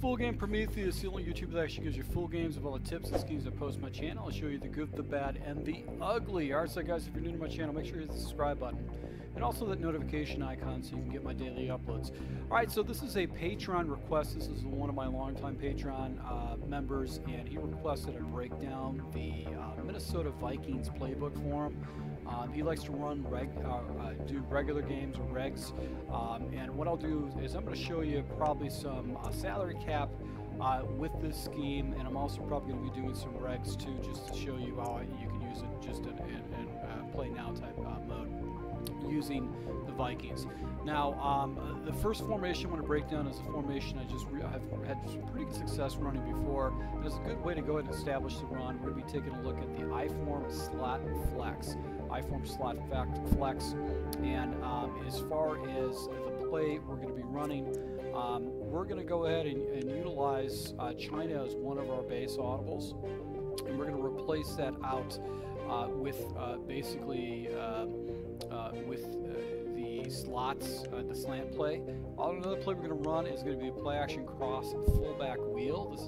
Full Game Prometheus, the only YouTuber that actually gives you full games of all the tips and schemes I post on my channel. I'll show you the good, the bad, and the ugly. Alright, so guys, if you're new to my channel, make sure you hit the subscribe button. And also that notification icon so you can get my daily uploads. Alright, so this is a Patreon request. This is one of my longtime Patreon members, and he requested I break down the Minnesota Vikings playbook for him. He likes to run do regular games or regs, and what I'll do is I'm going to show you probably some salary cap with this scheme, and I'm also probably going to be doing some regs too, just to show you how you can use it just in play now type mode using the Vikings. Now, the first formation I want to break down is a formation I've had some pretty good success running before, and it's a good way to go ahead and establish the run. We're going to be taking a look at the I-form slot flex. I-form slot flex, and as far as the play we're going to be running, we're going to go ahead and utilize China as one of our base audibles, and we're going to replace that out with basically with the slots, the slant play. Another play we're going to run is going to be a play action cross fullback wheel. This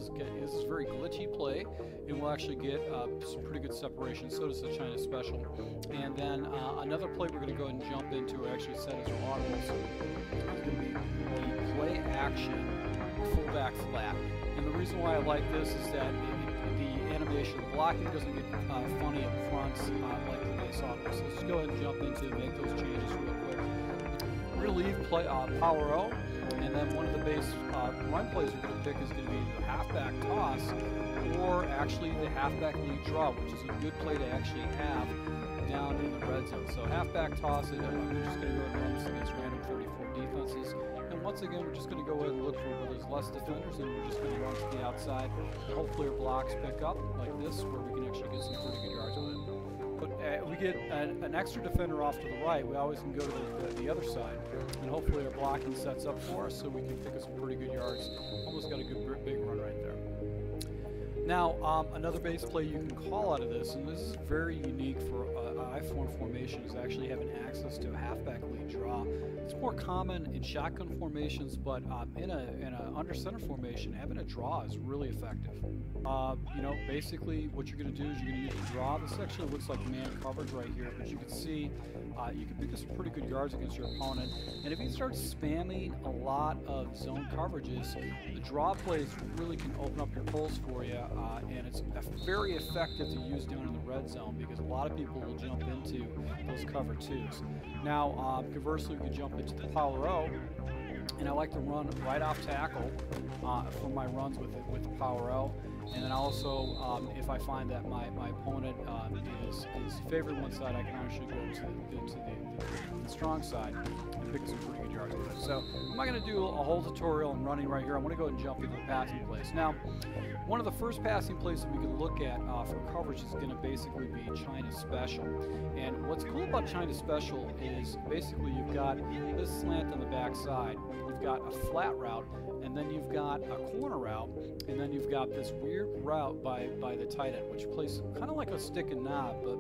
is a very glitchy play, and we'll actually get some pretty good separation. So does the China special. And then another play we're going to go ahead and jump into, actually set as our audibles, is going to be the play action fullback flat. And the reason why I like this is that the animation blocking doesn't get funny up front like the base audible. So let's go ahead and jump into make those changes real quick. We're going to leave play power O, and then one of the base run plays we're going to pick is going to be the halfback toss, or actually the halfback lead draw, which is a good play to actually have down in the red zone. So halfback toss, and we're just going to go ahead and run this against random 34 defenses. And once again, we're just going to go ahead and look for where there's less defenders, and we're just going to run to the outside. And hopefully our blocks pick up like this, where we can actually get some pretty good yards with it. But we get an extra defender off to the right, we always can go to the other side, and hopefully our blocking sets up for us so we can pick up some pretty good yards. Almost got a good big run right there. Now, another base play you can call out of this, and this is very unique for I-form formation, is actually having access to a halfback lead draw. It's more common in shotgun formations, but in a under center formation, having a draw is really effective. You know, basically what you're going to do is you're going to use the draw. This actually looks like man coverage right here, but you can see you can pick up some pretty good yards against your opponent. And if you start spamming a lot of zone coverages, the draw plays really can open up your holes for you, and it's very effective to use down in the red zone because a lot of people will jump into those cover twos. Now, conversely, we can jump into the power O, and I like to run right off tackle for my runs with the power O. And then also, if I find that my opponent is favored one side, I can actually go to the strong side and pick some pretty good yards with it. So I'm not going to do a whole tutorial on running right here. I'm going to go ahead and jump into the passing plays. Now, one of the first passing plays that we can look at for coverage is going to basically be China special. And what's cool about China special is basically you've got this slant on the back side, you've got a flat route, and then you've got a corner route, and then you've got this weird route by the tight end, which plays kind of like a stick and knob, but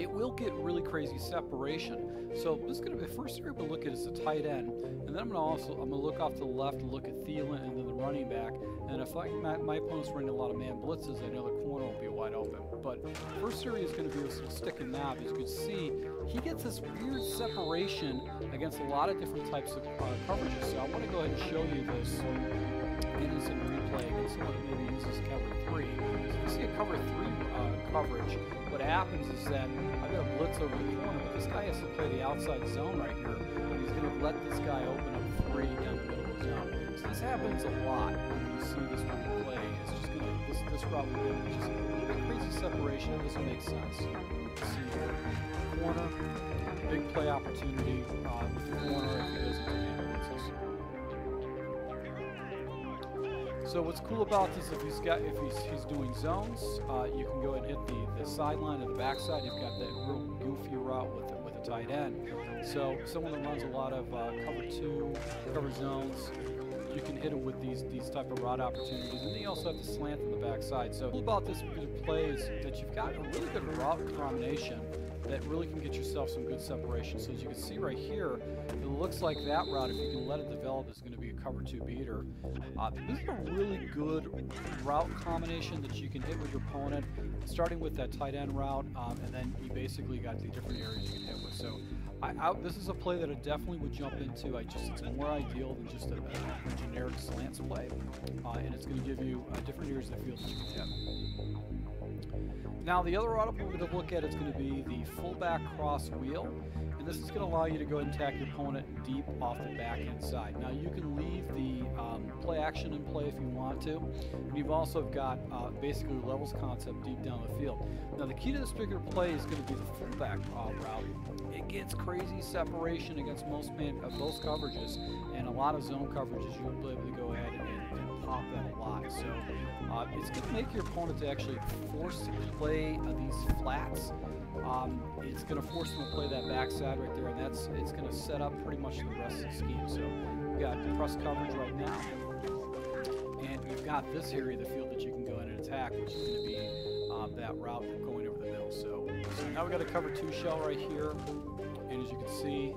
it will get really crazy separation. So this is going to be the first area we'll look at is the tight end, and then I'm going to look off to the left and look at Thielen and then the running back. And if my opponent's running a lot of man blitzes, I know the corner will be wide open. But first area is going to be this little stick and knob. As you can see, he gets this weird separation against a lot of different types of coverages. So I want to go ahead and show you this in some replay against someone that maybe uses cover 3. So you see a cover 3 coverage. What happens is that I've got a blitz over the corner, but this guy has to play the outside zone right here, and he's going to let this guy open up 3 down the middle of the zone. So this happens a lot when you see this when you play. It's just going to, this route will get just a little bit crazy separation. It doesn't make sense. See here, corner, big play opportunity with the corner if he goes into man blitzes. So what's cool about this, if he's doing zones, you can go ahead and hit the sideline or the backside. You've got that real goofy route with a tight end. So someone that runs a lot of cover 2, cover zones, you can hit them with these type of route opportunities. And then you also have the slant on the backside. So cool about this play is that you've got a really good route combination that really can get yourself some good separation. So as you can see right here, it looks like that route, if you can let it develop, is going to be a cover 2 beater. This is a really good route combination that you can hit with your opponent, starting with that tight end route, and then you basically got the different areas you can hit with. So this is a play that I definitely would jump into. It's more ideal than just a generic slants play, and it's going to give you different areas of the field that you can hit. Now the other route we're going to look at is going to be the fullback cross wheel, and this is going to allow you to go ahead and attack your opponent deep off the backhand side. Now you can leave the play action in play if you want to, and you've also got basically levels concept deep down the field. Now the key to this particular play is going to be the fullback route. It gets crazy separation against most coverages, and a lot of zone coverages you'll be able to go ahead and pop that a lot. So it's going to make your opponent to actually force to play these flats. It's going to force them to play that backside right there, and it's going to set up pretty much the rest of the scheme. So we've got press coverage right now, and we've got this area of the field that you can go in and attack, which is going to be that route going over the middle. So now we've got a cover 2 shell right here, and as you can see,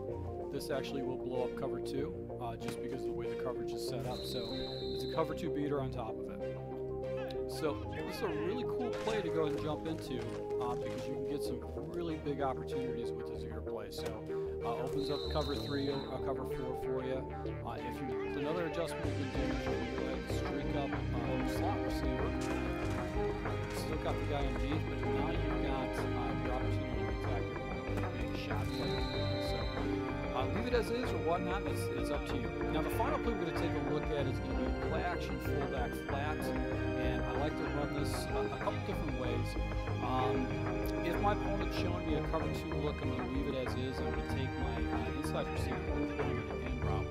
this actually will blow up cover 2 just because of the way the coverage is set up. So it's a cover 2 beater on top of it. So this is a really cool play to go ahead and jump into because you can get some really big opportunities with this zero play. So opens up cover 3 or cover 4 for you. Another adjustment you can do is you can go ahead and streak up slot receiver. Still got the guy underneath, but now you've got the opportunity to attack a big shot play. So leave it as is or whatnot, it's up to you. Now the final play we're going to take a look at is going to be play action fullback flat, and I like to run this a couple different ways. If my opponent's showing me a cover 2 look, I'm going to leave it as is. I'm going to take my inside receiver and put him in the end route.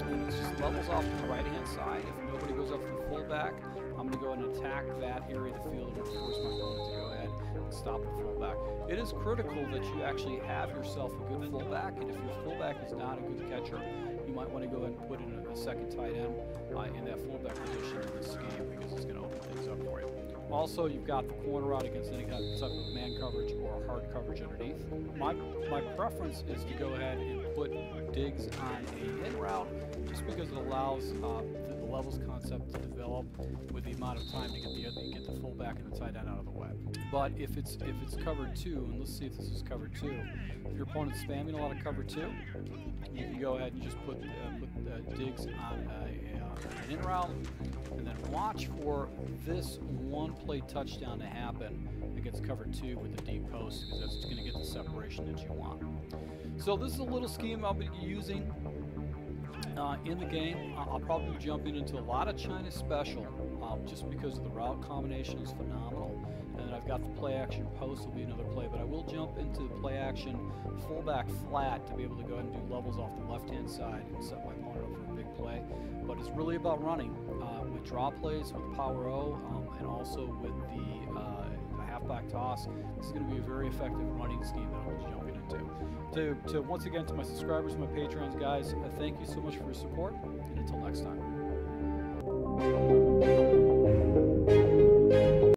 And it just levels off to the right hand side. If nobody goes up to the fullback, I'm going to go ahead and attack that area of the field and force my opponent to go ahead and stop the fullback. It is critical that you actually have yourself a good fullback, and if your fullback is not a good catcher, you might want to go ahead and put in a second tight end in that fullback position in this game, because it's going to open things up for you. Also, you've got the corner out against any kind of type of man coverage or hard coverage underneath. My preference is to go ahead and put digs on a in route, just because it allows the levels concept to develop with the amount of time to get the fullback and the tight end out of the way. But if it's cover 2, and let's see if this is cover 2. If your opponent's spamming a lot of cover 2, you can go ahead and just put digs on an in route, and then watch for this one play touchdown to happen against cover 2 with the deep post, because that's going to get the separation that you want. So this is a little scheme I'll be using in the game. I'll probably be jumping into a lot of China special just because the route combination is phenomenal. And then I've got the play action post will be another play, but I will jump into the play action fullback flat to be able to go ahead and do levels off the left hand side and set my opponent up for a big play. But it's really about running with draw plays, with power O, and also with the halfback toss. This is going to be a very effective running scheme that I'll be jumping into. To once again, to my subscribers, my Patreons, guys, thank you so much for your support, and until next time.